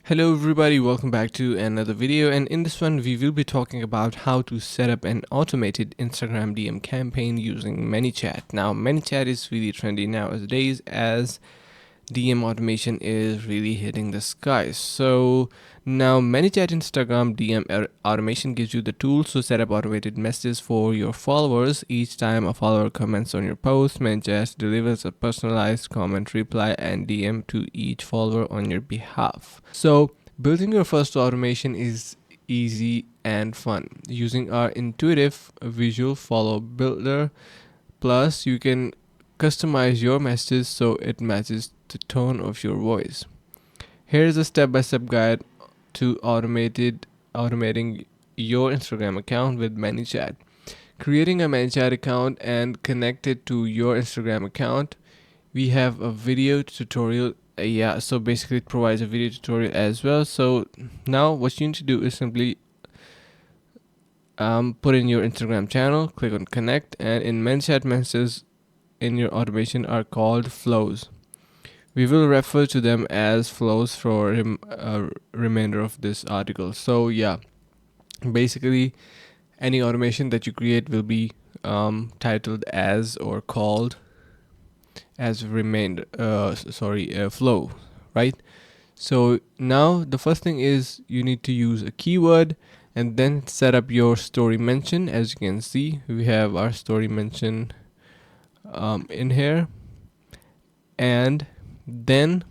Hello everybody, welcome back to another video, and in this one we will be talking about how to set up an automated Instagram DM campaign using ManyChat. Now ManyChat is really trendy nowadays as DM automation is really hitting the sky. So now ManyChat Instagram DM automation gives you the tools to set up automated messages for your followers. Each time a follower comments on your post, ManyChat delivers a personalized comment, reply, and DM to each follower on your behalf. So building your first automation is easy and fun using our intuitive visual follow builder. Plus, you can customize your messages so it matches the tone of your voice. Here is a step-by-step guide to automating your Instagram account with ManyChat. Creating a ManyChat account and connect it to your Instagram account. We have a video tutorial. So basically it provides a video tutorial as well. So now what you need to do is simply put in your Instagram channel, click on connect, and in ManyChat messages in your automation are called flows. We will refer to them as flows for remainder of this article. So yeah, basically any automation that you create will be titled as or called as flow, right? So now the first thing is you need to use a keyword and then set up your story mention. As you can see, we have our story mention in here, and then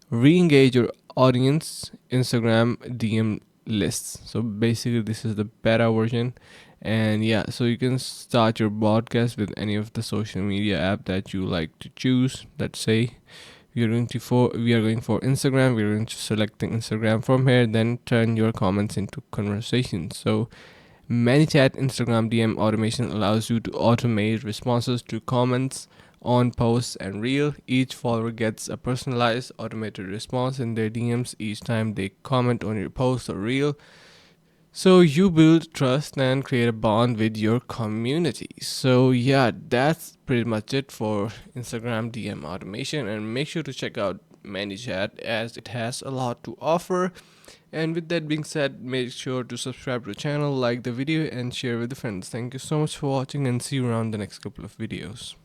re-engage your audience Instagram DM lists. So basically this is the beta version, and yeah, so you can start your broadcast with any of the social media app that you like to choose. Let's say we are going for Instagram. We're going to selecting Instagram from here, then turn your comments into conversations. So ManyChat Instagram DM automation allows you to automate responses to comments on posts and reel. Each follower gets a personalized automated response in their DMs each time they comment on your post or reel. So you build trust and create a bond with your community. So yeah, that's pretty much it for Instagram DM automation, and make sure to check out ManyChat as it has a lot to offer. And with that being said, make sure to subscribe to the channel, like the video, and share with the friends. Thank you so much for watching, and see you around the next couple of videos.